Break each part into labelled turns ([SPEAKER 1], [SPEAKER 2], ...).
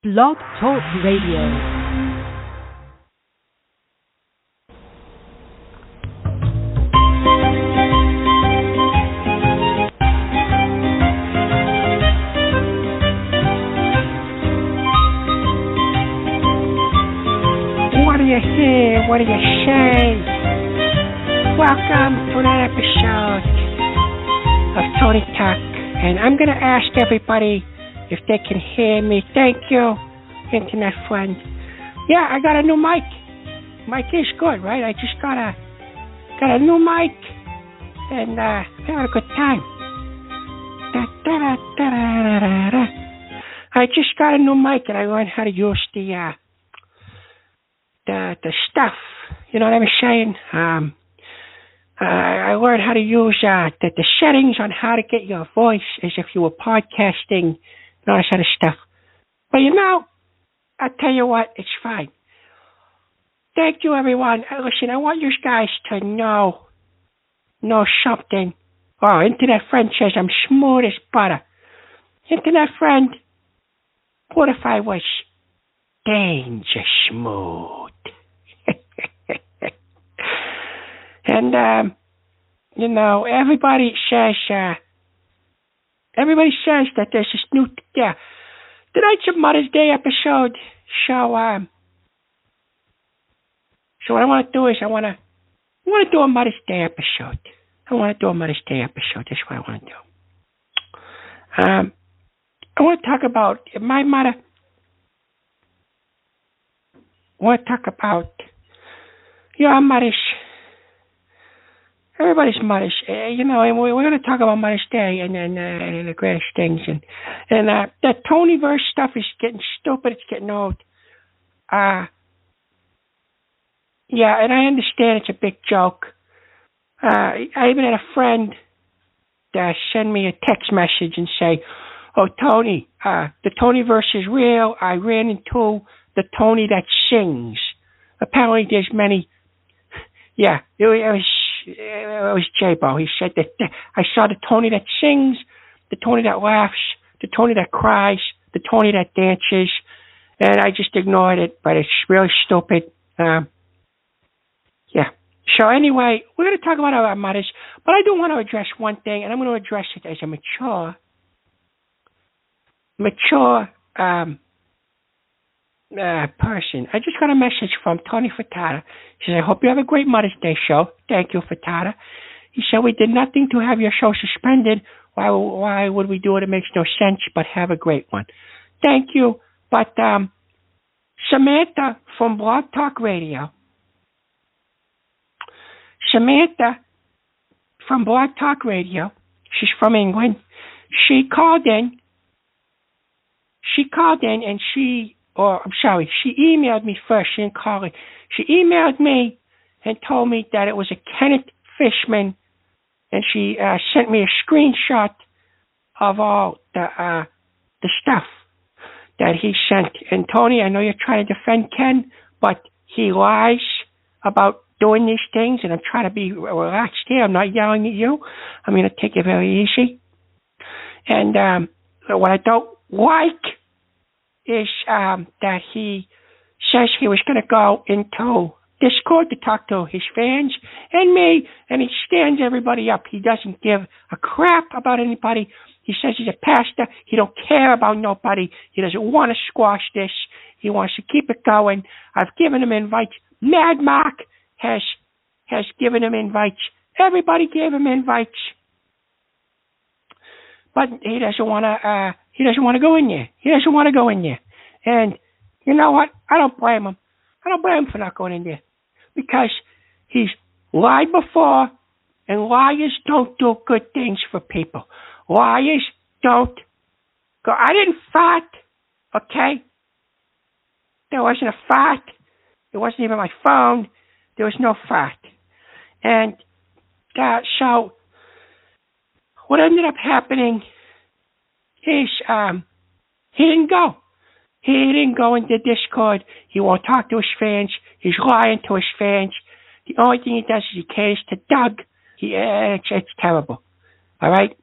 [SPEAKER 1] Blogtalk Radio.
[SPEAKER 2] What do you hear? What do you say? Welcome to another episode of TonyTalk, and I'm going to ask everybody if they can hear me. Thank you, internet friend. Yeah, I got a new mic. Mic is good, right? I just got a new mic, and having a good time. I just got a new mic, and I learned how to use the stuff. You know what I'm saying? I learned how to use the settings on how to get your voice as if you were podcasting and all this other stuff. But you know, I'll tell you what, it's fine. Thank you, everyone. Listen, I want you guys to know something. Oh, internet friend says I'm smooth as butter. Internet friend, what if I was danger smooth? And, you know, everybody says that there's this new, tonight's a Mother's Day episode, so what I want to do is I want to do a Mother's Day episode. That's what I want to do. I want to talk about my mother. I want to talk about your mothers. Everybody's mothers, you know, and we're going to talk about Mother's Day and the greatest things. And that Tonyverse stuff is getting stupid. It's getting old. Yeah, and I understand it's a big joke. I even had a friend send me a text message and say, "Oh, Tony, the Tonyverse is real. I ran into the Tony that sings." Apparently there's many. Yeah, it was J-Bo. He said that I saw the Tony that sings, the Tony that laughs, the Tony that cries, the Tony that dances, and I just ignored it, but it's really stupid. Yeah. So anyway, we're going to talk about our mothers, but I do want to address one thing, and I'm going to address it as a mature person. I just got a message from Tony Furtado. He says, "I hope you have a great Mother's Day show." Thank you, Furtado. He said, "We did nothing to have your show suspended. Why would we do it? It makes no sense, but have a great one." Thank you. But Samantha from Blogtalk Radio, she's from England. She called in and she emailed me first. She didn't call it. She emailed me and told me that it was a Kenneth Fishman, and she sent me a screenshot of all the stuff that he sent. And Tony, I know you're trying to defend Ken, but he lies about doing these things, and I'm trying to be relaxed here. I'm not yelling at you. I'm going to take it very easy. And what I don't like is that he says he was going to go into Discord to talk to his fans and me, and he stands everybody up. He doesn't give a crap about anybody. He says he's a pastor. He don't care about nobody. He doesn't want to squash this. He wants to keep it going. I've given him invites. Mad Mark has given him invites. Everybody gave him invites, but he doesn't want to. He doesn't want to go in there. And you know what? I don't blame him. For not going in there, because he's lied before, and liars don't do good things for people. Liars don't go. I didn't fart, okay? There wasn't a fart. It wasn't even my phone. There was no fart. And so what ended up happening is he didn't go. He didn't go into Discord. He won't talk to his fans. He's lying to his fans. The only thing he does is he caters to Doug. It's terrible. All right?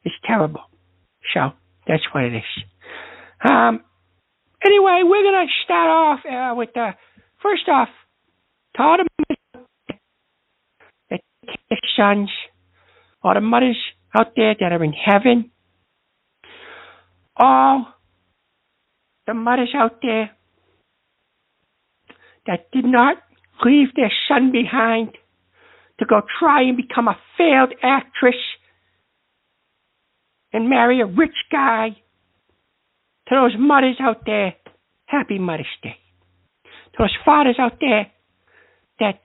[SPEAKER 2] It's terrible. So that's what it is. Anyway, we're going to start off with, first off, to all the sons, all the mothers out there that are in heaven, all the mothers out there that did not leave their son behind to go try and become a failed actress and marry a rich guy. To those mothers out there, happy Mother's Day. To those fathers out there that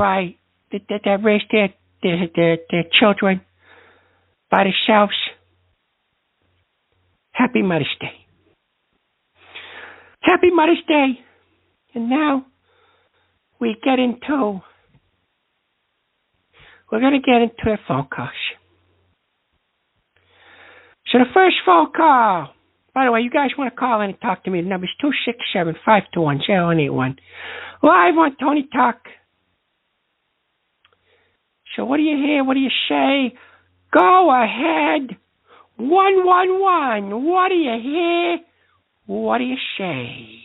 [SPEAKER 2] raise their children by themselves, happy Mother's Day. Happy Mother's Day. And now we're going to get into the phone calls. So the first phone call, by the way, you guys want to call in and talk to me, the number's 267-521-0181. Live on TonyTalk. So what do you hear? What do you say? Go ahead. 111. What do you hear? What do you say?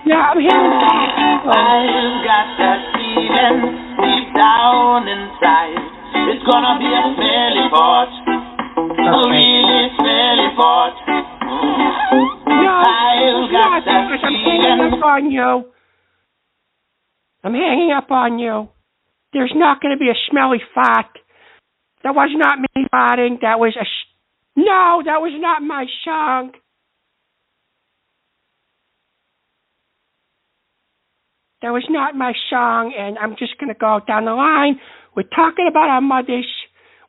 [SPEAKER 2] Yeah, I'm hearing
[SPEAKER 3] I've got that feeling deep down inside. It's gonna be a smelly part. A really smelly part. I've got that feeling.
[SPEAKER 2] I'm hanging up on you. There's not going to be a smelly fart. That was not me farting. That was not my song. That was not my song, and I'm just going to go down the line. We're talking about our mothers.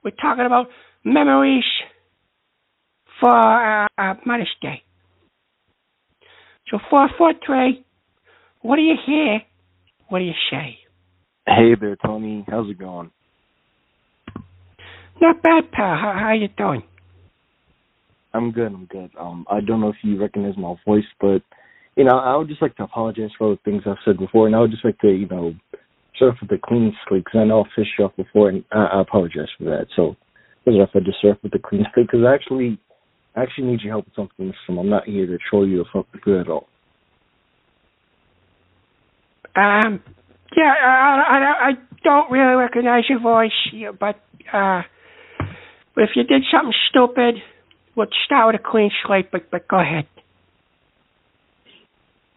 [SPEAKER 2] We're talking about memories for Mother's Day. So 443, what do you hear? What do you say?
[SPEAKER 4] Hey there, Tony. How's it going?
[SPEAKER 2] Not bad, pal. How you doing?
[SPEAKER 4] I'm good. I don't know if you recognize my voice, but, I would just like to apologize for all the things I've said before, and I would just like to, start off with the clean slate, because I know I've pissed you off before, and I apologize for that. So, first off, I just start off with the clean slate, because I actually need your help with something. So I'm not here to troll you or fuck with you at all.
[SPEAKER 2] Yeah, I don't really recognize your voice, but if you did something stupid, we'll start with a clean slate, but go ahead.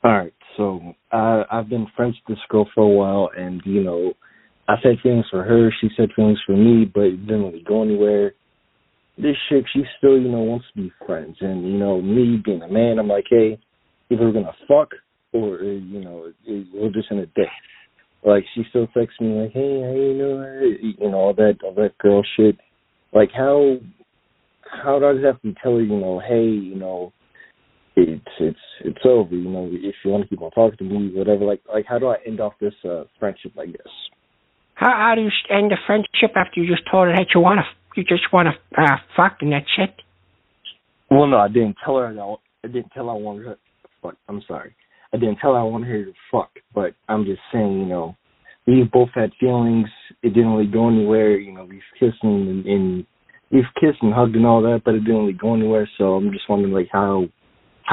[SPEAKER 4] All right, so I've been friends with this girl for a while, and, I said things for her, she said things for me, but it didn't really go anywhere. This chick, she still, wants to be friends, and, me being a man, I'm like, hey, either we're going to fuck or, we're just in a date. Like, she still texts me, like, hey, how you doing? All that girl shit. Like, how do I just have to tell her, hey, it's over, if you want to keep on talking to me, whatever. Like, how do I end off this friendship, I guess?
[SPEAKER 2] How do you end the friendship after you just told her that you just want to fuck and that's it?
[SPEAKER 4] Well, no, I didn't tell her I wanted her to fuck. I'm sorry. I didn't tell her I wanted her to fuck, but I'm just saying, we both had feelings. It didn't really go anywhere. We've kissed and hugged and all that, but it didn't really go anywhere. So I'm just wondering, like, how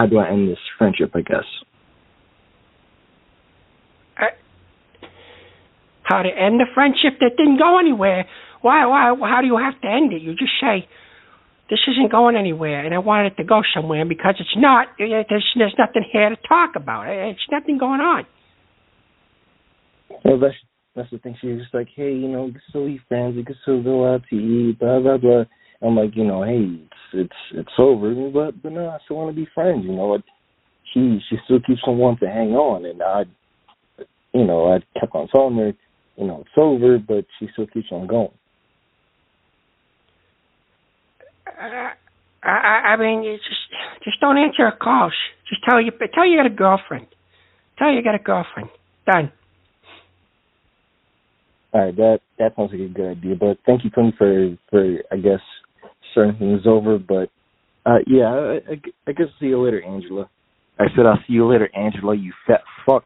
[SPEAKER 4] do I end this friendship, I guess?
[SPEAKER 2] How to end the friendship that didn't go anywhere? Why? How do you have to end it? You just say, this isn't going anywhere, and I wanted it to go somewhere, because it's not. There's nothing here to talk about. It's nothing going on.
[SPEAKER 4] Well, that's the thing. She was just like, hey, we can still be friends. We can still go out to eat, blah, blah, blah. I'm like, hey, it's over, but no, I still want to be friends. She still keeps on wanting to hang on, and I kept on telling her, it's over, but she still keeps on going.
[SPEAKER 2] I mean, just don't answer her calls. Just tell you got a girlfriend. Tell you got a girlfriend. Done.
[SPEAKER 4] All right, that sounds like a good idea. But thank you, Tony, for I guess starting things over. But yeah, I guess see you later, Angela. I said I'll see you later, Angela. You fat fuck.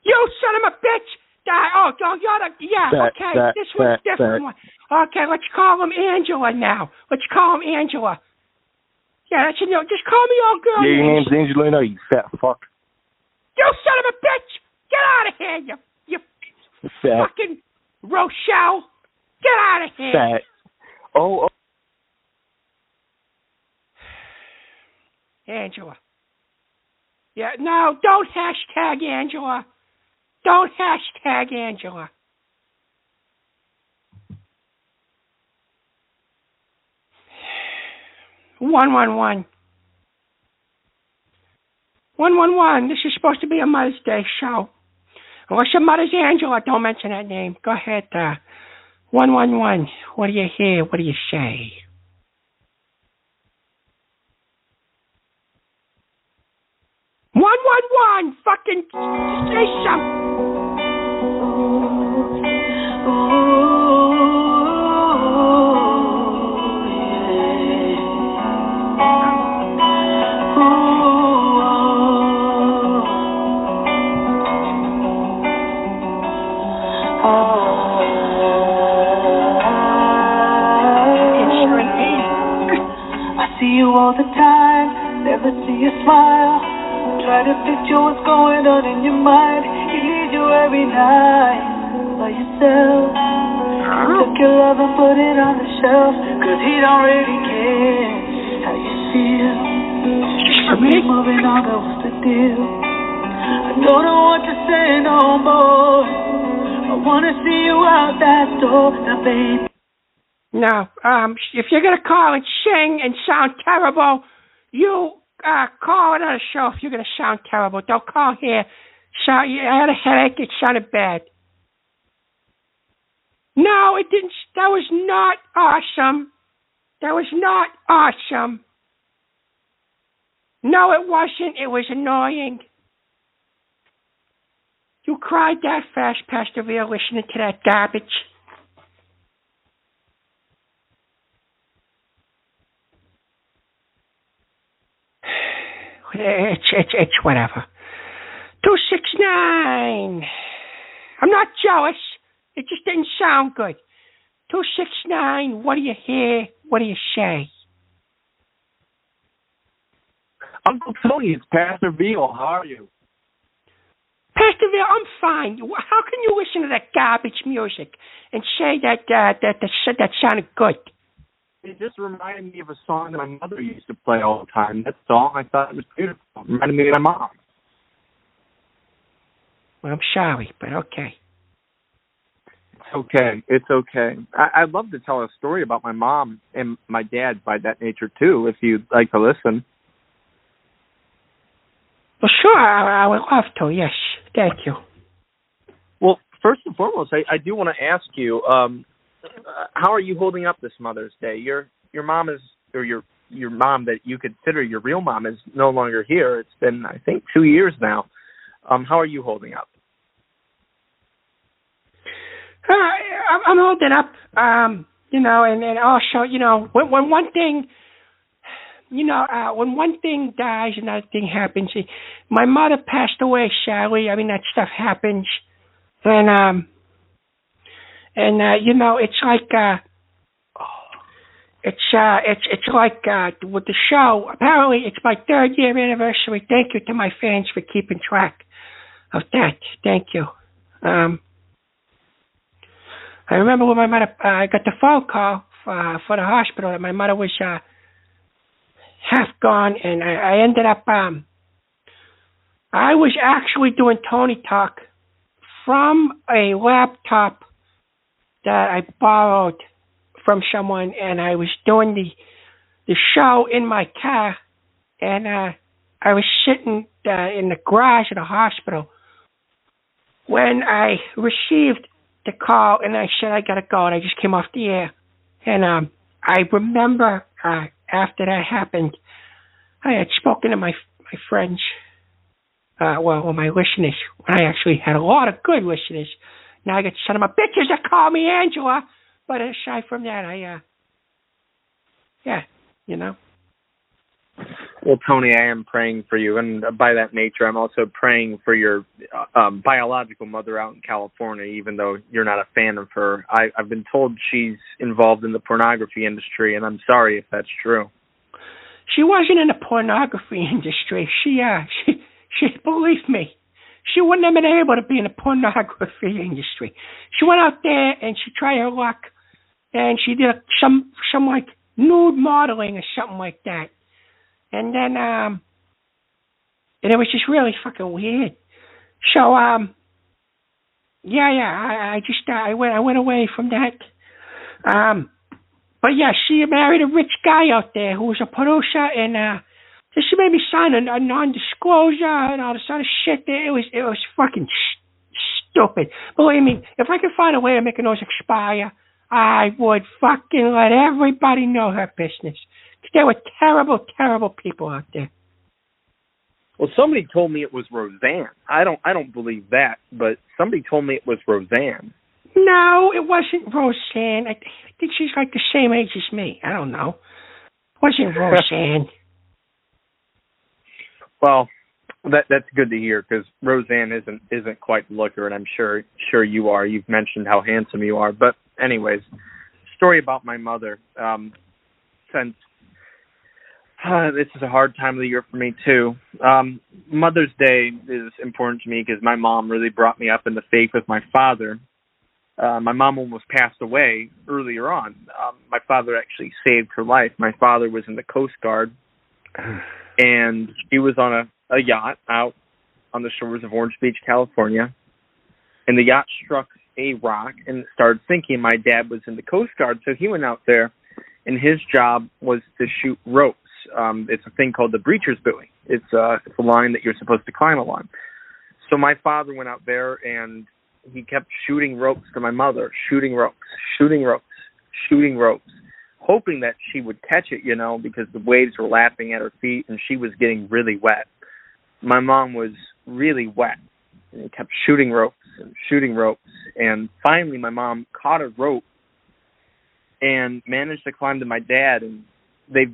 [SPEAKER 2] You son of a bitch! Okay. This one's different. Okay, let's call him Angela now. Let's call him Angela. Yeah, that's just call me old girl.
[SPEAKER 4] Yeah, your name's Angelina, you fat fuck.
[SPEAKER 2] You son of a bitch! Get out of here, you
[SPEAKER 4] fat
[SPEAKER 2] fucking Rochelle! Get out of here!
[SPEAKER 4] Fat. Oh.
[SPEAKER 2] Angela. Yeah, no, don't hashtag Angela. Don't hashtag Angela. "111. 111, this is supposed to be a Mother's Day show. Unless your mother's Angela, don't mention that name. Go ahead, 111, what do you hear? What do you say? "111, fucking say something."
[SPEAKER 3] I see you all the time, never see you smile. Try to picture what's going on in your mind. He leaves you every night by yourself. You took your love and put it on the shelf, 'cause he don't really care how you feel. Keep moving on, that was the deal. I don't know what to say no more. I wanna see you out that door, now baby.
[SPEAKER 2] No, if you're gonna call and sing and sound terrible, you call another show if you're gonna sound terrible. Don't call here. I had a headache. It sounded bad. No, it didn't. That was not awesome. That was not awesome. No, it wasn't. It was annoying. You cried that fast, Pastor Veal, listening to that garbage. It's whatever. 269. I'm not jealous. It just didn't sound good. 269. What do you hear? What do you say?
[SPEAKER 5] Uncle Tony, it's Pastor Veal. How are you?
[SPEAKER 2] Pastor Veal, I'm fine. How can you listen to that garbage music and say that sounded good?
[SPEAKER 5] It just reminded me of a song that my mother used to play all the time. That song, I thought it was beautiful. It reminded me of my mom.
[SPEAKER 2] Well, I'm sorry, but okay.
[SPEAKER 5] It's okay. I'd love to tell a story about my mom and my dad by that nature, too, if you'd like to listen.
[SPEAKER 2] Well, sure, I would love to, yes. Thank you.
[SPEAKER 5] Well, first and foremost, I do want to ask you, how are you holding up this Mother's Day? Your mom is, or your mom that you consider your real mom is no longer here. It's been, I think, 2 years now. How are you holding up?
[SPEAKER 2] I'm holding up, and also, when one thing, when one thing dies, another thing happens. My mother passed away, sadly. I mean, that stuff happens, and it's like, it's like with the show. Apparently, it's my 3rd year anniversary. Thank you to my fans for keeping track of that. Thank you. I remember when my mother, I got the phone call for the hospital that my mother was half gone, and I ended up, I was actually doing TonyTalk from a laptop that I borrowed from someone, and I was doing the show in my car, and I was sitting in the garage of the hospital when I received the call, and I said, I gotta go, and I just came off the air. And I remember after that happened, I had spoken to my friends, my listeners. I actually had a lot of good listeners. Now I got son of a bitches that call me Angela, but aside from that,
[SPEAKER 5] Well, Tony, I am praying for you, and by that nature, I'm also praying for your biological mother out in California, even though you're not a fan of her. I've been told she's involved in the pornography industry, and I'm sorry if that's true.
[SPEAKER 2] She wasn't in the pornography industry. She believe me, she wouldn't have been able to be in the pornography industry. She went out there and she tried her luck, and she did some like nude modeling or something like that. And then, and it was just really fucking weird. So, I went away from that. But yeah, she married a rich guy out there who was a producer, and she made me sign a non-disclosure and all this other shit. It was fucking stupid. Believe me, if I could find a way of making those expire, I would fucking let everybody know her business. There were terrible, terrible people out there.
[SPEAKER 5] Well, somebody told me it was Roseanne. I don't believe that, but somebody told me it was Roseanne.
[SPEAKER 2] No, it wasn't Roseanne. I think she's like the same age as me. I don't know. It wasn't Roseanne.
[SPEAKER 5] Well, that's good to hear, because Roseanne isn't quite the looker, and I'm sure you are. You've mentioned how handsome you are. But anyways, story about my mother. Since this is a hard time of the year for me, too. Mother's Day is important to me because my mom really brought me up in the faith with my father. My mom almost passed away earlier on. My father actually saved her life. My father was in the Coast Guard, and she was on a yacht out on the shores of Orange Beach, California, and the yacht struck a rock and it started sinking. My dad was in the Coast Guard, so he went out there, and his job was to shoot ropes. It's a thing called the breacher's buoy. It's a line that you're supposed to climb along. So my father went out there, and he kept shooting ropes to my mother, shooting ropes, hoping that she would catch it, because the waves were lapping at her feet, and she was getting really wet. My mom was really wet, and he kept shooting ropes, and finally my mom caught a rope and managed to climb to my dad, and they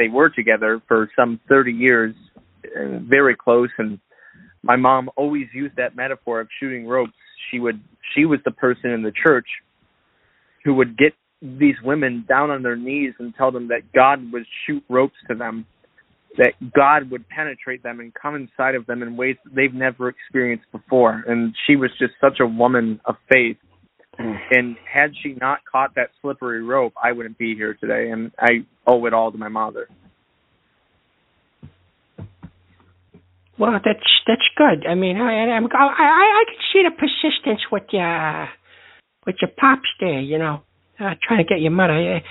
[SPEAKER 5] were together for some 30 years, and very close, and my mom always used that metaphor of shooting ropes. She was the person in the church who would get these women down on their knees and tell them that God would shoot ropes to them, that God would penetrate them and come inside of them in ways that they've never experienced before. And she was just such a woman of faith. And had she not caught that slippery rope, I wouldn't be here today, and I owe it all to my mother.
[SPEAKER 2] Well, that's good. I mean, I can see the persistence with your pops there. Trying to get your mother.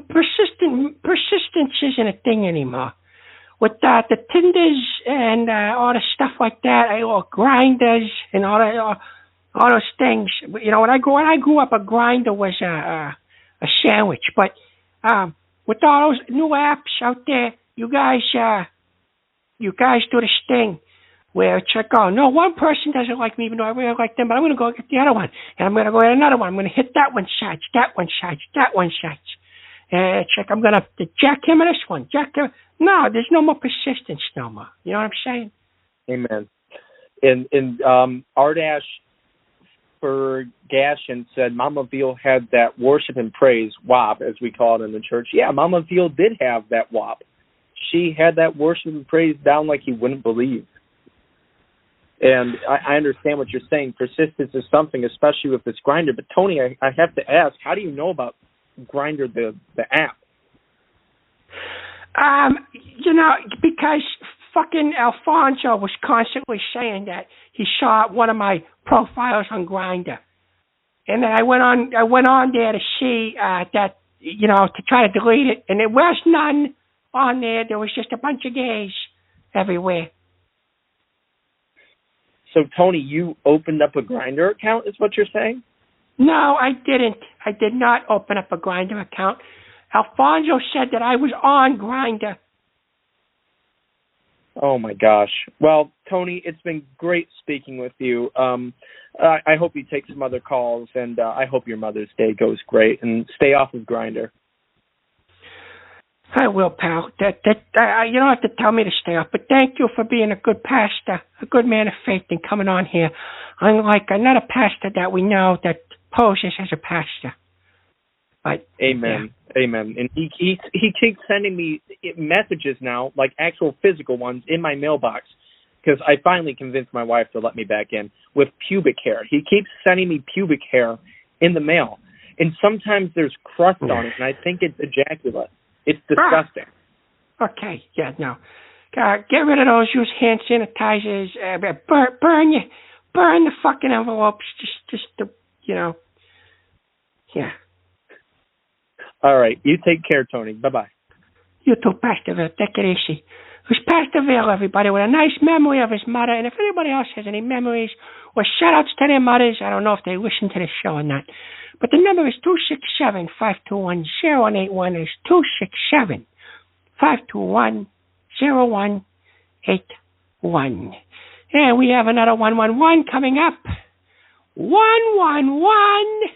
[SPEAKER 2] Persistence isn't a thing anymore. With the Tinders and all the stuff like that, or grinders and all those things. When I grew up, a grinder was a sandwich. But with all those new apps out there, you guys do this thing where it's like, oh, no, one person doesn't like me, even though I really like them, but I'm going to go get the other one, and I'm going to go get another one. I'm going to hit that one sides, that one sides, that one sides. And it's like, I'm going to jack him and this one, jack him. No, there's no more persistence no more. You know what I'm saying?
[SPEAKER 5] Amen. And Ardash Fergashian said Mama Veal had that worship and praise, WAP, as we call it in the church. Yeah, Mama Veal did have that WAP. She had that worship and praise down like you wouldn't believe. And I understand what you're saying. Persistence is something, especially with this Grindr. But, Tony, I have to ask, how do you know about Grindr, the app?
[SPEAKER 2] Because fucking Alfonso was constantly saying that he saw one of my profiles on Grindr. And then I went on there to see that, to try to delete it. And there was none on there. There was just a bunch of gays everywhere.
[SPEAKER 5] So, Tony, you opened up a Grindr account, is what you're saying?
[SPEAKER 2] No, I didn't. I did not open up a Grindr account. Alfonso said that I was on Grindr.
[SPEAKER 5] Oh, my gosh. Well, Tony, it's been great speaking with you. I hope you take some other calls, and I hope your Mother's Day goes great. And stay off of Grindr.
[SPEAKER 2] I will, pal. You don't have to tell me to stay up, but thank you for being a good pastor, a good man of faith, and coming on here. Unlike another pastor that we know that poses as a pastor. But,
[SPEAKER 5] Amen. Yeah. Amen. And he keeps sending me messages now, like actual physical ones, in my mailbox, because I finally convinced my wife to let me back in, with pubic hair. He keeps sending me pubic hair in the mail. And sometimes there's crust on it, and I think it's ejaculate. It's disgusting.
[SPEAKER 2] Okay, yeah, no. Get rid of those. Use hand sanitizers. Burn the fucking envelopes. Just yeah.
[SPEAKER 5] All right, you take care, Tony. Bye-bye.
[SPEAKER 2] You too, Pastor Bill. Take it easy. It was Pastor Bill, everybody, with a nice memory of his mother. And if anybody else has any memories or shout-outs to their mothers, I don't know if they listen to the show or not. But the number is 267-521-0181. It's 267-521-0181. And we have another 111 coming up. 111.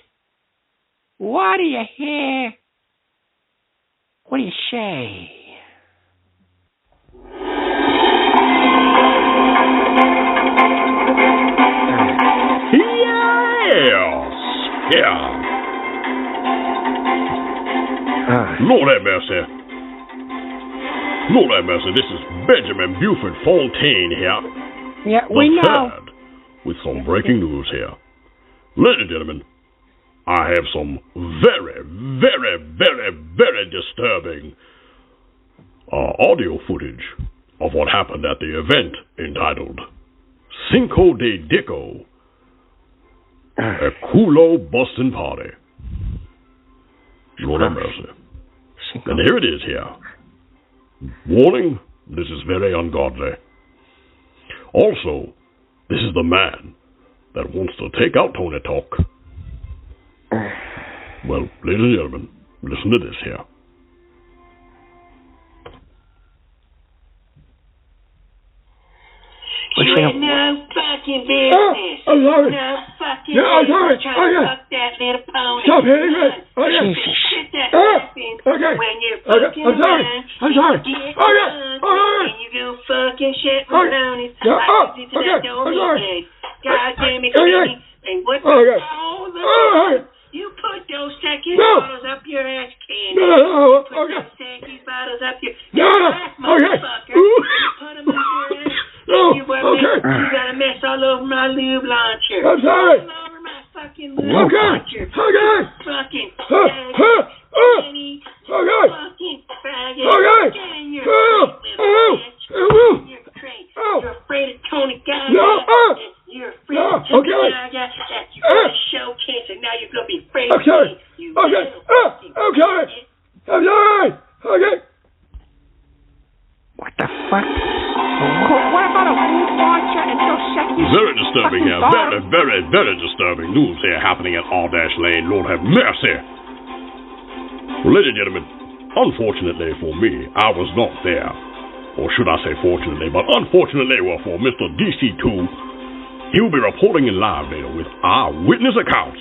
[SPEAKER 2] What do you hear? What do you say?
[SPEAKER 6] Yeah. Lord have mercy. Lord have mercy. This is Benjamin Buford Fontaine here.
[SPEAKER 2] Yeah, we know.
[SPEAKER 6] With some breaking news here. Ladies and gentlemen, I have some very, very, very, very disturbing audio footage of what happened at the event entitled Cinco de Dico, a Culo Bustin' Party. Lord have mercy. And here it is here. Warning, this is very ungodly. Also, this is the man that wants to take out TonyTalk. Well, ladies and gentlemen, listen to this here.
[SPEAKER 7] You had no fucking business.
[SPEAKER 8] I'm sorry.
[SPEAKER 7] No fucking
[SPEAKER 8] I'm sorry.
[SPEAKER 7] business trying to fuck that little pony.
[SPEAKER 8] Stop hitting me.
[SPEAKER 7] Shit that happens when you're fucking around.
[SPEAKER 8] I'm sorry.
[SPEAKER 7] You get drunk and you go fucking shit with ponies. Like you did to that old kid. God damn it, Kenny. And what the all the you put those second bottles up your ass, Kenny. You put those second bottles up your ass, motherfucker. You put them up your ass. You got a mess all over my lube launcher.
[SPEAKER 8] I'm sorry.
[SPEAKER 7] All over my fucking lube launcher. Fucking faggot. Kenny. Fucking faggot. Get in your crate, little bitch. Get in your crate. You're afraid of Tony Gaga. You're afraid of Tony Gaga. That you're going to showcase, and now you're going to be afraid of me. You little fucking idiot.
[SPEAKER 8] I'm sorry. Okay.
[SPEAKER 2] What the fuck? What about a lube launcher and those second?
[SPEAKER 6] Very disturbing here. Very, very, very disturbing news here happening at R-Dash Lane. Lord have mercy. Well, ladies and gentlemen, unfortunately for me, I was not there. Or should I say fortunately, but unfortunately for Mr. DC2, he will be reporting in live later with eyewitness accounts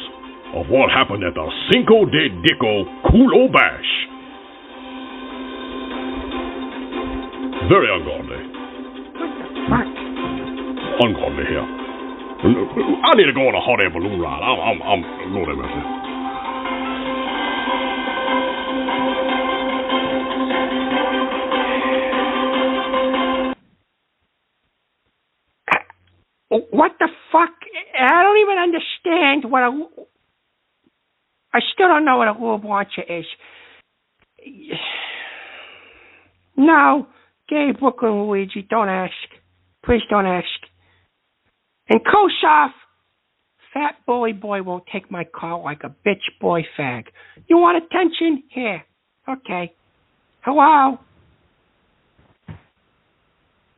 [SPEAKER 6] of what happened at the Cinco de Dico Culo Bash. Very ungodly.
[SPEAKER 2] What?
[SPEAKER 6] Ungodly here. I need to go on a hot air balloon ride. I'm Lord have mercy.
[SPEAKER 2] What the fuck? I don't even understand what I still don't know what a lube launcher is. No, Gay, Brooklyn, Luigi, don't ask. Please don't ask. And Kossoff, fat bully boy won't take my call like a bitch boy fag. You want attention? Here. Okay. Hello?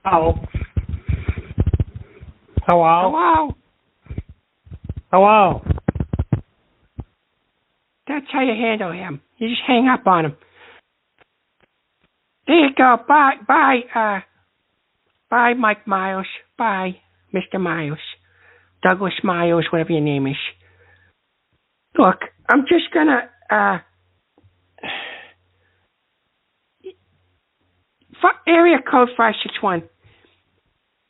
[SPEAKER 9] Hello. Hello?
[SPEAKER 2] Hello?
[SPEAKER 9] Hello?
[SPEAKER 2] That's how you handle him. You just hang up on him. There you go. Bye, Mike Miles. Bye, Mr. Miles. Douglas Miles, whatever your name is. Look, I'm just gonna, area code 561.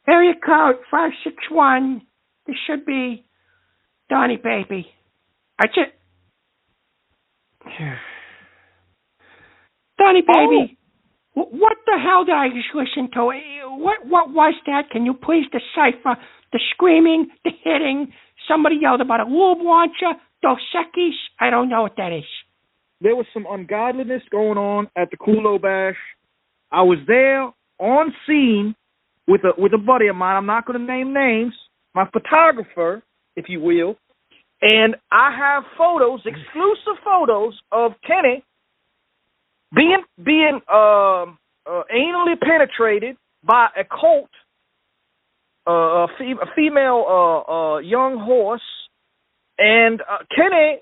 [SPEAKER 2] Area code 561. This should be Donnie Baby. Donnie Baby, what the hell did I just listen to? What was that? Can you please decipher the screaming, the hitting? Somebody yelled about a lube launcher, Dos Equis. I don't know what that is.
[SPEAKER 10] There was some ungodliness going on at the Kulo Bash. I was there on scene with a buddy of mine. I'm not going to name names. My photographer, if you will. And I have photos, exclusive photos of Kenny being anally penetrated by a colt, a female young horse, and Kenny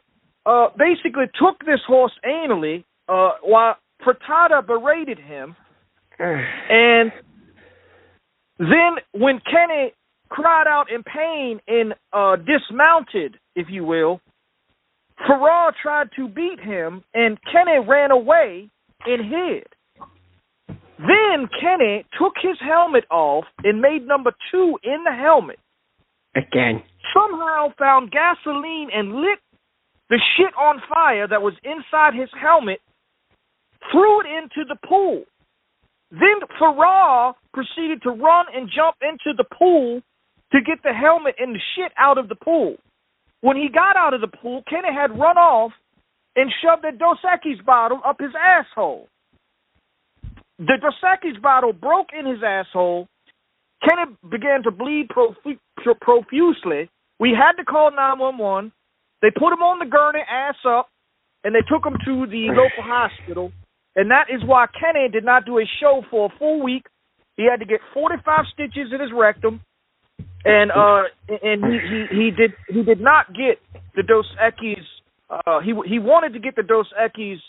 [SPEAKER 10] basically took this horse anally while Frittata berated him, and then when Kenny cried out in pain and dismounted, if you will, Farrar tried to beat him, and Kenny ran away and hid. Then Kenny took his helmet off and made number 2 in the helmet.
[SPEAKER 2] Again.
[SPEAKER 10] Somehow found gasoline and lit the shit on fire that was inside his helmet, threw it into the pool. Then Farrar proceeded to run and jump into the pool to get the helmet and the shit out of the pool. When he got out of the pool, Kenny had run off and shoved a Dos Equis bottle up his asshole. The Dos Equis bottle broke in his asshole. Kenny began to bleed profusely. We had to call 911. They put him on the gurney, ass up, and they took him to the local hospital. And that is why Kenny did not do a show for a full week. He had to get 45 stitches in his rectum. And he did not get the Dos Equis. He wanted to get the Dos Equis.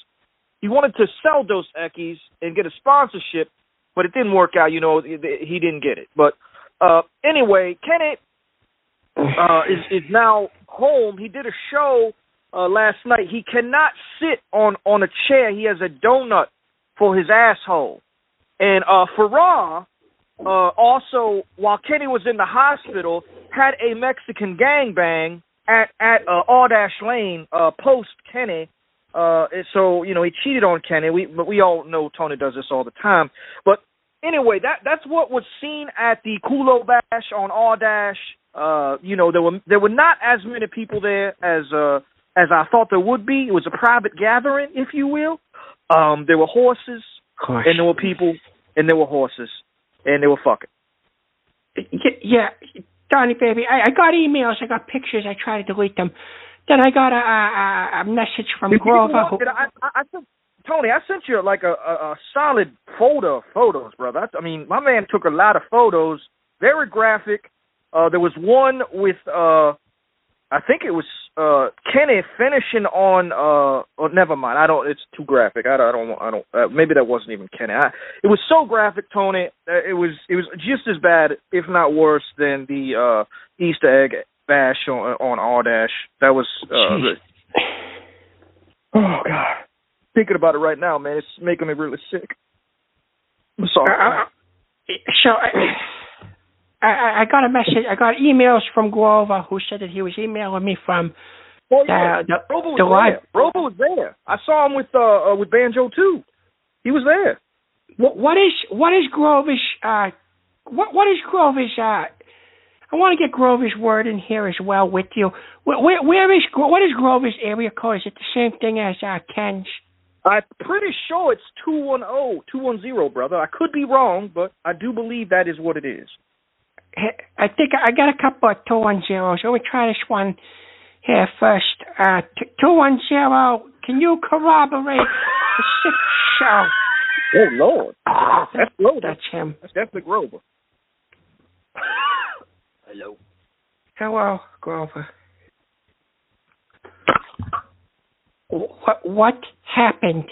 [SPEAKER 10] He wanted to sell Dos Equis and get a sponsorship, but it didn't work out. You know, he didn't get it. But anyway, Kenny is now home. He did a show last night. He cannot sit on a chair. He has a donut for his asshole. And Farrar, also, while Kenny was in the hospital, had a Mexican gangbang at Audash Lane post Kenny. So, you know, he cheated on Kenny. But we all know Tony does this all the time. But anyway, that's what was seen at the Kulo Bash on Audash. You know, there were not as many people there as I thought there would be. It was a private gathering, if you will. There were horses, and there were people, and there were horses. And they were fucking.
[SPEAKER 2] Yeah, Donnie, baby, I got emails, I got pictures, I tried to delete them. Then I got a message from Grover.
[SPEAKER 10] I sent, Tony, I sent you like a solid folder of photos, brother. I mean, my man took a lot of photos, very graphic. There was one with, I think it was Kenny finishing on. Oh, never mind. It's too graphic. I don't. Maybe that wasn't even Kenny. It was so graphic, Tony. It was just as bad, if not worse, than the Easter egg bash on Audash. That was. Oh God! Thinking about it right now, man, it's making me really sick. I'm sorry.
[SPEAKER 2] I got a message. I got emails from Grover who said that he was emailing me from
[SPEAKER 10] Grover was there. I saw him with Banjo too. He was there.
[SPEAKER 2] What is Grover's? What is Grover's? I want to get Grover's word in here as well with you. What is Grover's area code? Is it the same thing as Ken's?
[SPEAKER 10] I'm pretty sure it's 210, brother. I could be wrong, but I do believe that is what it is.
[SPEAKER 2] I think I got a couple of 210s. Let me try this one here first. 210, can you corroborate the 6 show?
[SPEAKER 10] Oh, Lord. That's Grover.
[SPEAKER 2] That's him.
[SPEAKER 10] That's definitely Grover. Hello.
[SPEAKER 2] Hello, Grover. What happened?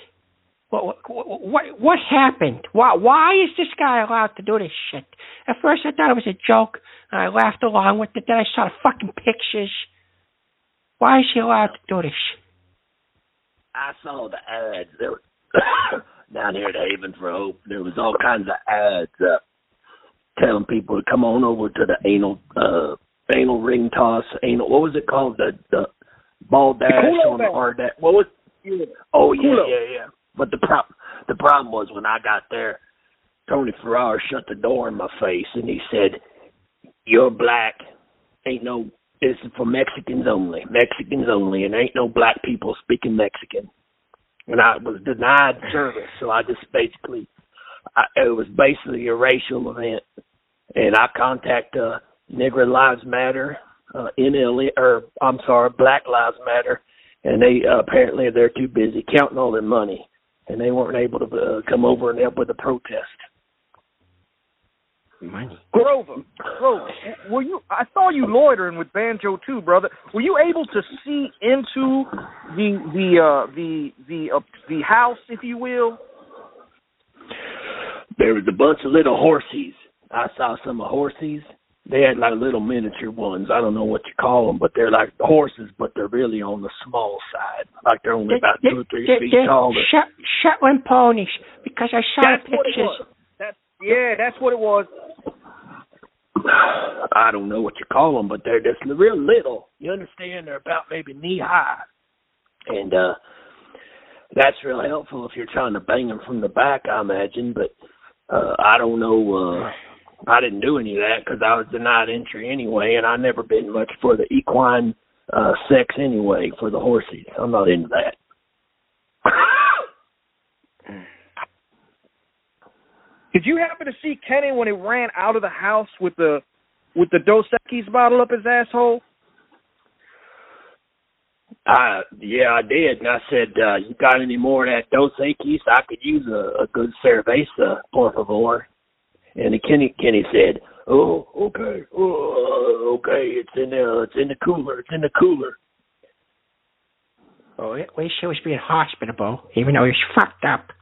[SPEAKER 2] What happened? Why is this guy allowed to do this shit? At first I thought it was a joke, and I laughed along with it. Then I saw the fucking pictures. Why is he allowed to do this?
[SPEAKER 11] I saw the ads. down here at Haven for Hope. There was all kinds of ads telling people to come on over to the anal ring toss, what was it called? The ball dash on the hard dash. What was? Oh yeah. But the problem was when I got there, Tony Ferrar shut the door in my face and he said, "You're black. This is for Mexicans only, and ain't no black people speaking Mexican." And I was denied service, so I just it was basically a racial event. And I contacted Negro Lives Matter, Black Lives Matter, and they apparently they're too busy counting all their money, and they weren't able to come over and help with the protest.
[SPEAKER 10] Money. Grover, were you? I saw you loitering with Banjo too, brother. Were you able to see into the house, if you will?
[SPEAKER 11] There was a bunch of little horsies. I saw some horsies. They had like little miniature ones. I don't know what you call them, but they're like horses, but they're really on the small side. Like they're only about 2 or 3 feet tall.
[SPEAKER 2] Shetland ponies, because I saw the pictures.
[SPEAKER 10] That's what it was.
[SPEAKER 11] I don't know what you call them, but they're just real little. You understand? They're about maybe knee high. And that's real helpful if you're trying to bang them from the back, I imagine. But I don't know. I didn't do any of that because I was denied entry anyway, and I've never been much for the equine sex anyway, for the horses. I'm not into that.
[SPEAKER 10] Did you happen to see Kenny when he ran out of the house with the Dos Equis bottle up his asshole?
[SPEAKER 11] Yeah, I did. And I said, you got any more of that Dos Equis? I could use a good cerveza, por favor. And Kenny said, "Oh, okay. Oh, okay. It's in the cooler.
[SPEAKER 2] Oh, at least he was being hospitable, even though he was fucked up.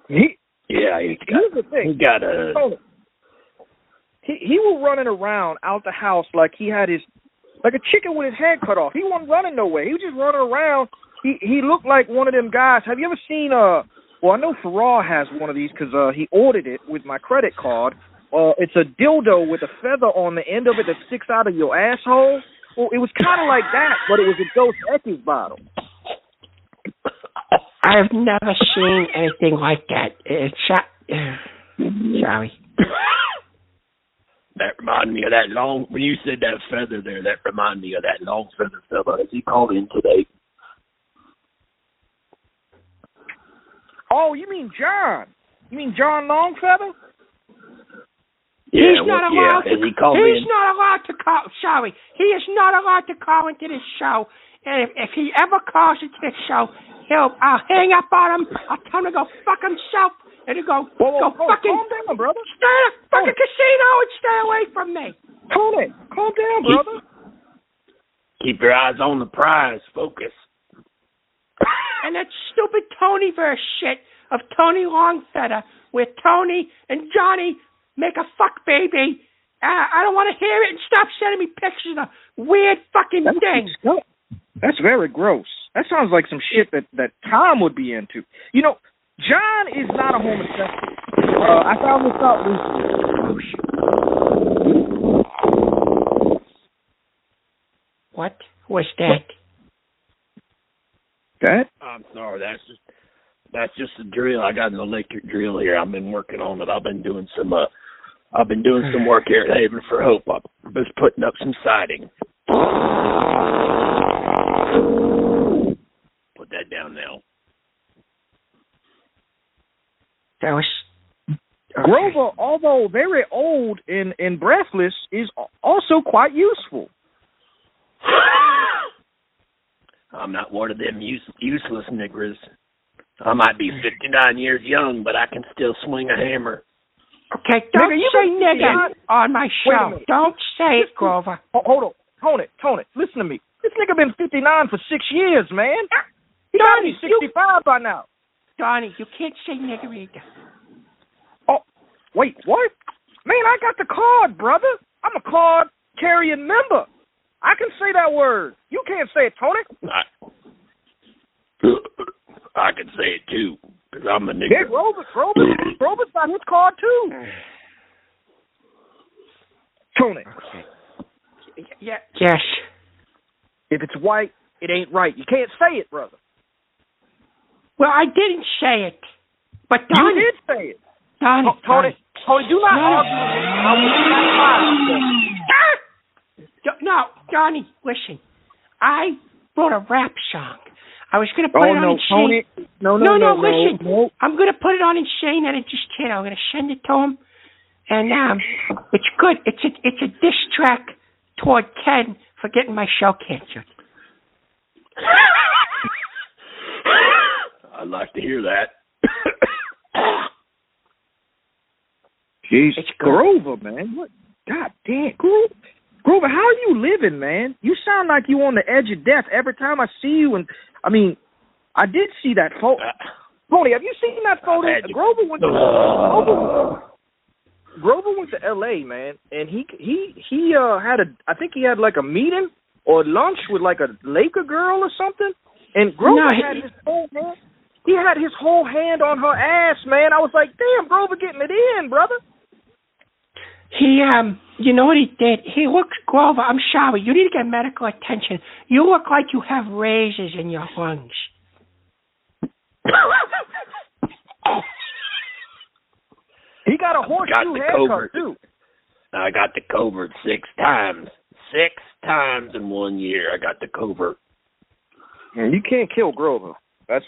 [SPEAKER 10] Here's
[SPEAKER 11] the thing.
[SPEAKER 10] He was running around out the house like he had like a chicken with his head cut off. He wasn't running nowhere. He was just running around. He looked like one of them guys. Have you ever seen well, I know Farrar has one of these because he ordered it with my credit card. It's a dildo with a feather on the end of it that sticks out of your asshole. Well, it was kind of like that, but it was a Dos Equis bottle.
[SPEAKER 2] I've never seen anything like that. Sorry.
[SPEAKER 11] That reminded me of that when you said that feather there, that reminded me of that Longfeather fella. Has he called in today?
[SPEAKER 10] Oh, you mean John? You mean John Longfeather?
[SPEAKER 11] Yeah,
[SPEAKER 2] he's not allowed to.
[SPEAKER 11] He's not
[SPEAKER 2] allowed to call. Sorry, he is not allowed to call into this show. And if he ever calls into this show, I'll hang up on him. I'll tell him to go fuck himself, and he'll go fucking.
[SPEAKER 10] Calm down, brother.
[SPEAKER 2] Stay at a fucking casino and stay away from me.
[SPEAKER 10] Tony, calm down, brother.
[SPEAKER 11] Keep your eyes on the prize. Focus.
[SPEAKER 2] And that stupid Tonyverse shit of Tony Longfeather, where Tony and Johnny make a fuck baby. I don't want to hear it, and stop sending me pictures of weird fucking things.
[SPEAKER 10] That's very gross. That sounds like some shit that Tom would be into. You know, John is not a homosexual. I found this out recently.
[SPEAKER 2] What was that?
[SPEAKER 10] That?
[SPEAKER 11] I'm sorry. That's just a drill. I got an electric drill here. I've been working on it. I've been doing some work here at Haven for Hope. I'm just putting up some siding. Put that down now.
[SPEAKER 2] That was
[SPEAKER 10] Grover, although very old and breathless, is also quite useful.
[SPEAKER 11] I'm not one of them useless niggers. I might be 59 years young, but I can still swing a hammer.
[SPEAKER 2] Okay, don't say nigger on my show. Don't say it, Grover.
[SPEAKER 10] Hold on. Tony, listen to me. This nigga been 59 for 6 years, man. He gotta be 65 by now.
[SPEAKER 2] Donnie, you can't say nigger either.
[SPEAKER 10] Oh, wait, what? Man, I got the card, brother. I'm a card carrying member. I can say that word. You can't say it, Tony.
[SPEAKER 11] I can say it too, because I'm a nigga.
[SPEAKER 10] Yeah, Grover's got his card too. Tony.
[SPEAKER 2] Okay. Yeah. Yes.
[SPEAKER 10] If it's white, it ain't right. You can't say it, brother.
[SPEAKER 2] Well, I didn't say it, but Donnie.
[SPEAKER 10] You did say it.
[SPEAKER 2] Donnie,
[SPEAKER 10] Tony, do not argue.
[SPEAKER 2] No, Donnie, listen. I wrote a rap song. I was going to put it on Insane.
[SPEAKER 10] Tony. No,
[SPEAKER 2] listen.
[SPEAKER 10] No.
[SPEAKER 2] I'm going to put it on Insane and it just hit. I'm going to send it to him. And it's good. It's a diss track toward Ken for getting my show canceled.
[SPEAKER 11] I'd like to hear that.
[SPEAKER 10] Jeez, it's Grover, man. What? God damn, Grover, how are you living, man? You sound like you on the edge of death every time I see you. And I mean, I did see that photo. Tony, have you seen that photo? Grover went to L.A., man, and he I think he had like a meeting or lunch with like a Laker girl or something. And Grover had his whole hand. He had his whole hand on her ass, man. I was like, damn, Grover getting it in, brother.
[SPEAKER 2] He, you know what he did? He looks, Grover, I'm sorry, you need to get medical attention. You look like you have razors in your lungs.
[SPEAKER 10] He got a horseshoe haircut, too.
[SPEAKER 11] I got the covert 6 times. 6 times in 1 year I got the covert.
[SPEAKER 10] You can't kill Grover. That's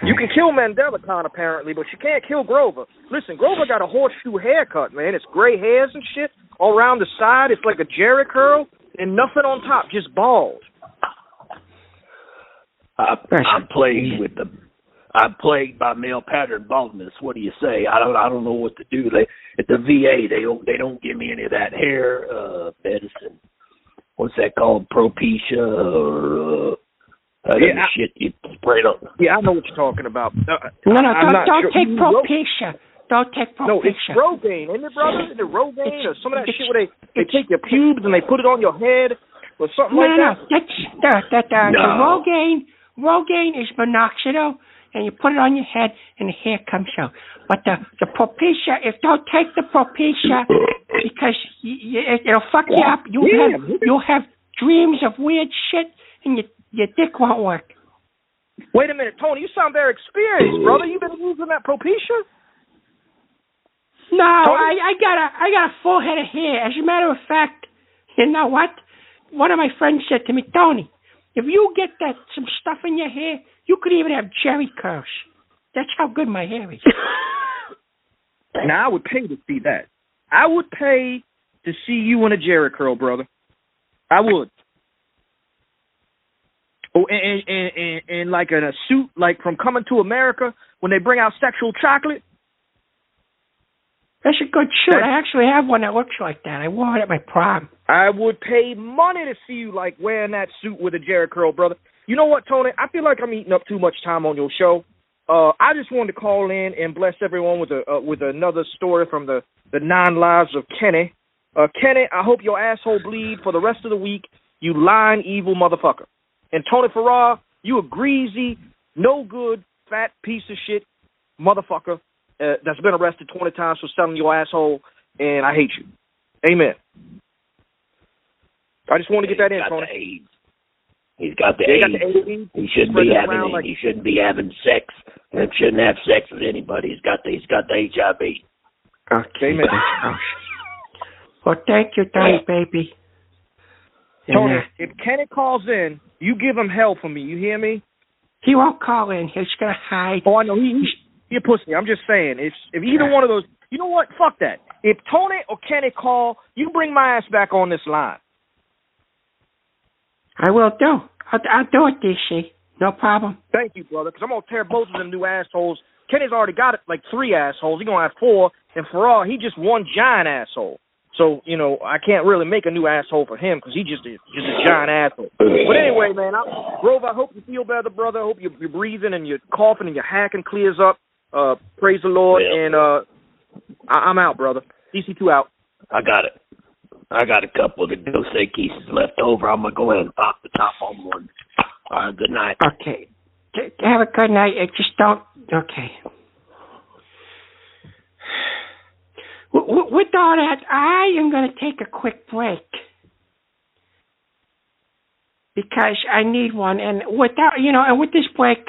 [SPEAKER 10] you can kill Mandela Khan apparently, but you can't kill Grover. Listen, Grover got a horseshoe haircut, man. It's gray hairs and shit all around the side. It's like a Jerry curl and nothing on top, just bald.
[SPEAKER 11] I'm plagued by male pattern baldness. What do you say? I don't know what to do. At the VA they don't give me any of that hair medicine. What's that called? Propecia or shit you sprayed on.
[SPEAKER 10] Yeah, I know what you're talking about.
[SPEAKER 2] Don't take Propecia. Don't take Propecia.
[SPEAKER 10] No, it's Rogaine, isn't it, brother? Is it Rogaine or some of that shit where they take your pubes and they put it on your head or something like that?
[SPEAKER 2] No. The Rogaine is minoxidil, and you put it on your head and the hair comes out. But the Propecia, don't take the Propecia because it'll fuck you up. You'll have dreams of weird shit and your dick won't work.
[SPEAKER 10] Wait a minute, Tony, you sound very experienced, brother. You been using that Propecia?
[SPEAKER 2] No, I got a full head of hair. As a matter of fact, you know what? One of my friends said to me, Tony, if you get some stuff in your hair, you could even have Jerry curls. That's how good my hair is.
[SPEAKER 10] Now, I would pay to see that. I would pay to see you in a Jerry curl, brother. I would. Oh, and like in a suit, like from Coming to America, when they bring out Sexual Chocolate.
[SPEAKER 2] That's a good suit. I actually have one that looks like that. I wore it at my prom.
[SPEAKER 10] I would pay money to see you like wearing that suit with a Jerry curl, brother. You know what, Tony? I feel like I'm eating up too much time on your show. I just wanted to call in and bless everyone with another story from the 9 Lives of Kenny. Kenny, I hope your asshole bleed for the rest of the week, you lying evil motherfucker. And Tony Farrar, you a greasy, no good, fat piece of shit motherfucker that's been arrested 20 times for selling your asshole, and I hate you. Amen. I just want to get that in, Tony.
[SPEAKER 11] He's got the AIDS. He shouldn't be having sex. And shouldn't have sex with anybody. He's got the HIV.
[SPEAKER 2] Okay, man. Well, thank you, baby.
[SPEAKER 10] Tony, if Kenny calls in, you give him hell for me. You hear me?
[SPEAKER 2] He won't call in. He's gonna hide.
[SPEAKER 10] Oh, I know. He a pussy. I'm just saying. If either one of those, you know what? Fuck that. If Tony or Kenny call, you bring my ass back on this line.
[SPEAKER 2] I will do. I'll do it, DC. No problem.
[SPEAKER 10] Thank you, brother, because I'm going to tear both of them new assholes. Kenny's already got like 3 assholes. He's going to have 4. And Farrar, he just one giant asshole. So, I can't really make a new asshole for him because he's just a giant asshole. But anyway, man, Grove, I hope you feel better, brother. I hope you're breathing and you're coughing and your hacking clears up. Praise the Lord. Yeah. And I'm out, brother. DC2 out.
[SPEAKER 11] I got it. I got a couple of the Dos Equis left over. I'm going to go ahead and pop the top on one. All right, good night.
[SPEAKER 2] Okay. Have a good night. Just don't. Okay. With all that, I am going to take a quick break because I need one. And without, and with this break,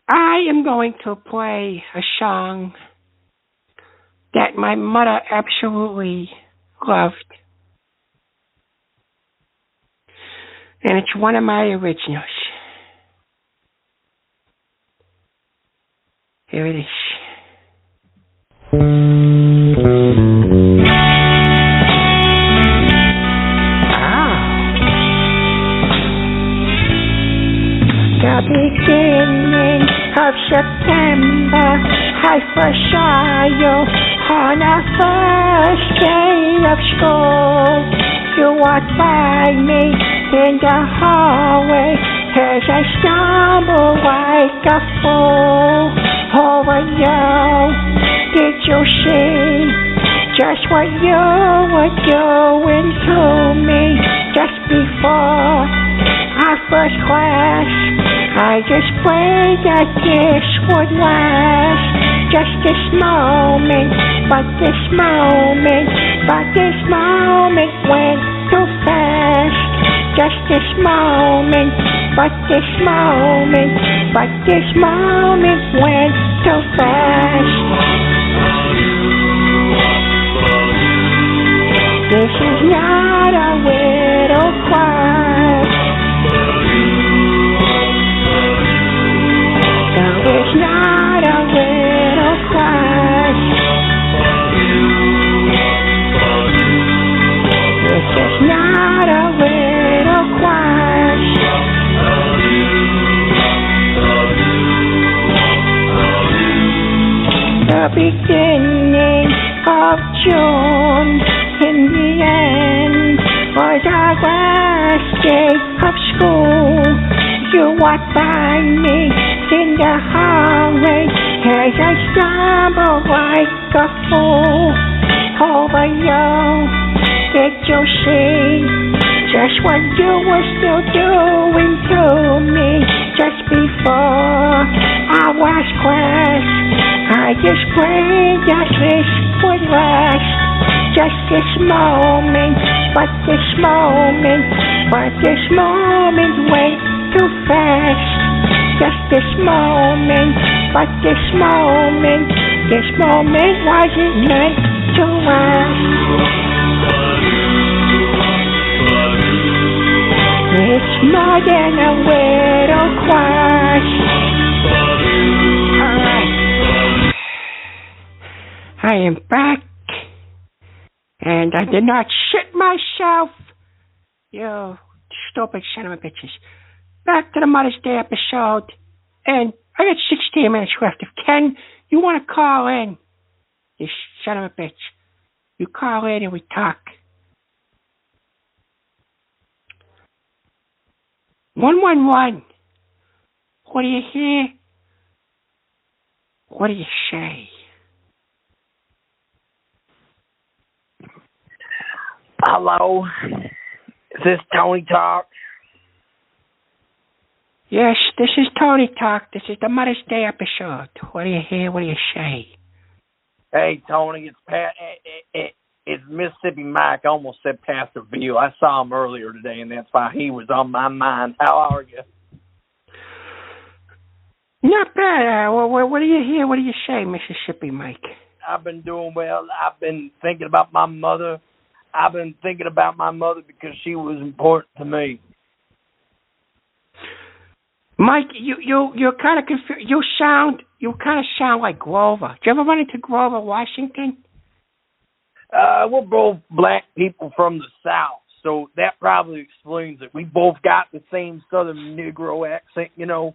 [SPEAKER 2] I am going to play a song that my mother absolutely loved. And it's one of my originals. Here it is. The beginning of September, I first saw you on the first day of school. You walked by me in the hallway as I stumbled like a fool over you. Did you see just what you were doing to me just before our first class? I just prayed that this would last. Just this moment, but this moment went too fast. Just this moment, but this moment went too fast. This is not a little cry. No, it's not a little cry. This is not a little cry. The beginning of June, in the end, was our last day of school. You walked by me in the hallway as I stumbled like a fool over you. Did you see just what you were still doing to me just before our last class? I just prayed that this would last. Just this moment, but this moment went too fast. Just this moment, but this moment wasn't meant to last. It's more than a little crush. Alright. I am back. And I did not shit myself. You stupid son of a bitches. Back to the Mother's Day episode. And I got 16 minutes left. If Ken, you want to call in, you son of a bitch. You call in and we talk. 111. What do you hear? What do you say?
[SPEAKER 10] Hello, is this TonyTalk?
[SPEAKER 2] Yes, this is TonyTalk. This is the Mother's Day episode. What do you hear? What do you say?
[SPEAKER 10] Hey, Tony, it's Pat. It's Mississippi Mike. I almost said Pastor Bill. I saw him earlier today, and that's why he was on my mind. How are you?
[SPEAKER 2] Not bad. What do you hear? What do you say, Mississippi Mike?
[SPEAKER 10] I've been doing well. I've been thinking about my mother. Because she was important to me.
[SPEAKER 2] Mike, you're kind of confused. You kind of sound like Grover. Did you ever run into Grover, Washington?
[SPEAKER 10] We're both black people from the South, so that probably explains it. We both got the same Southern Negro accent, you know.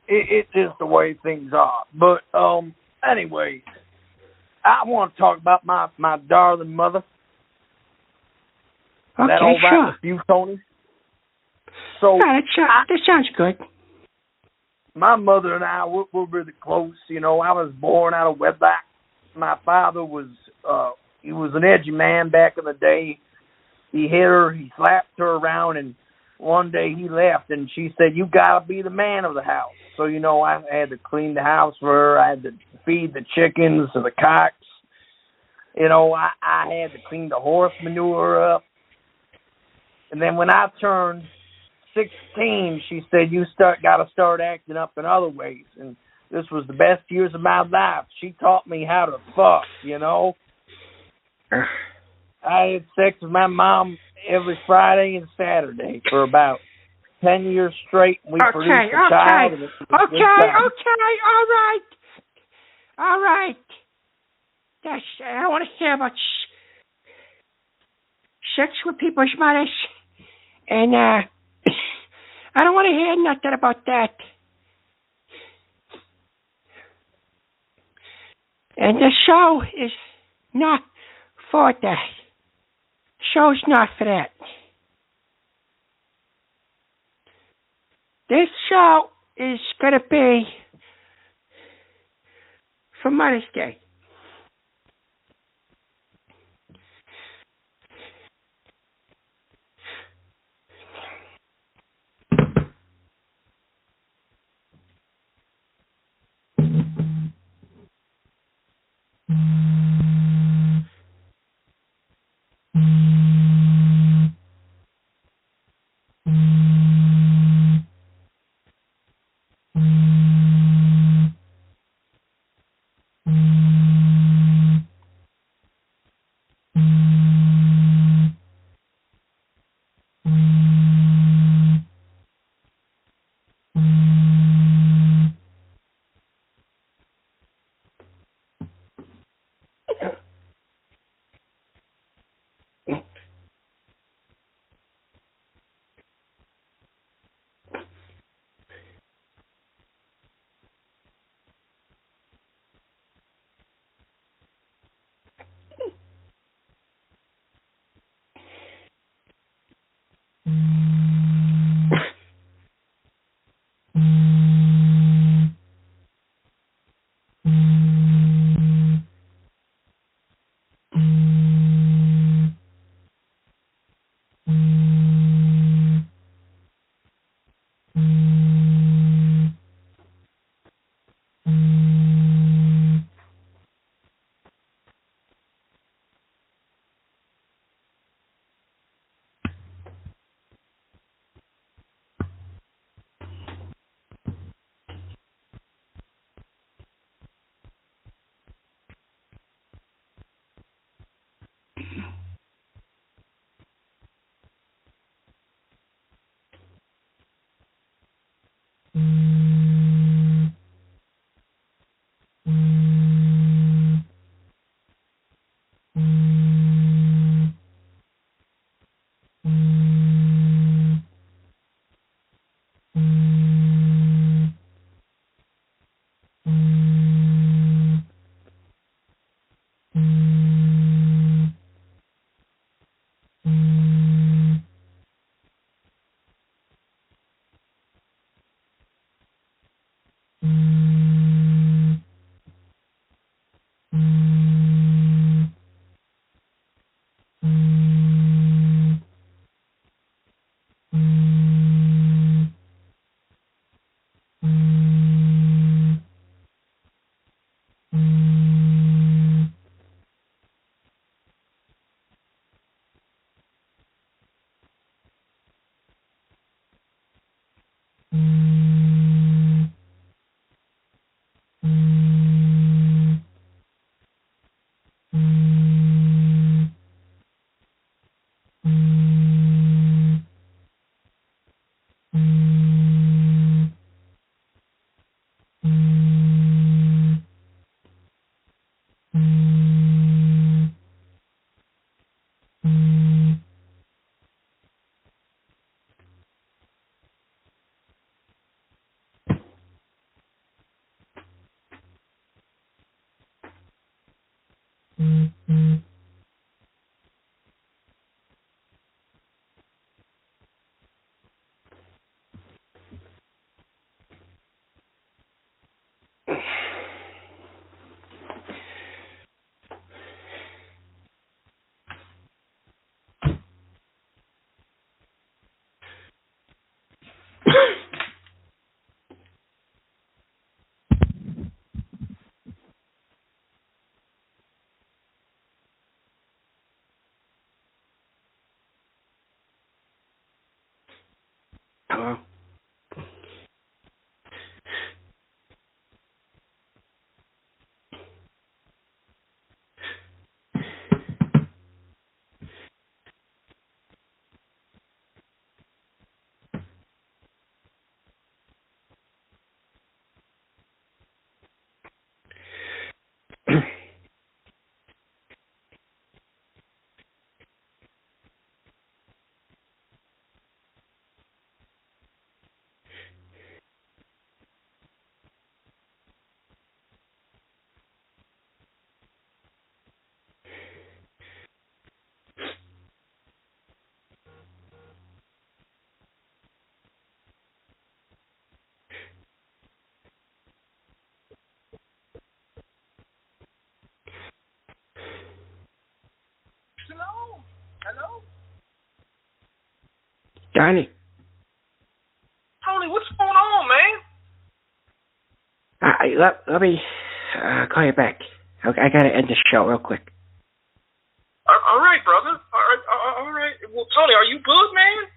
[SPEAKER 10] It's just the way things are. But anyway, I want to talk about my darling mother.
[SPEAKER 2] Okay,
[SPEAKER 10] that all right
[SPEAKER 2] sure.
[SPEAKER 10] with you, Tony? So
[SPEAKER 2] yeah, that sounds good.
[SPEAKER 10] My mother and I, we're really close. You know, I was born out of wedlock. My father was he was an edgy man back in the day. He hit her, he slapped her around, and one day he left, and she said, "You gotta be the man of the house." So I had to clean the house for her. I had to feed the chickens or the cocks. I had to clean the horse manure up. And then when I turned 16, she said, "You got to start acting up in other ways." And this was the best years of my life. She taught me how to fuck. I had sex with my mom every Friday and Saturday for about 10 years straight. We produced a child.
[SPEAKER 2] All right. I don't want to hear about sex with people's mothers. And I don't want to hear nothing about that. And the show is not for that. The show's not for that. This show is going to be for Mother's Day. Uh-oh.
[SPEAKER 10] Hello?
[SPEAKER 2] Johnny.
[SPEAKER 10] Tony, what's going on, man?
[SPEAKER 2] Let me call you back. I gotta end the show real quick.
[SPEAKER 10] All right, brother. All right. Well, Tony, are you good, man?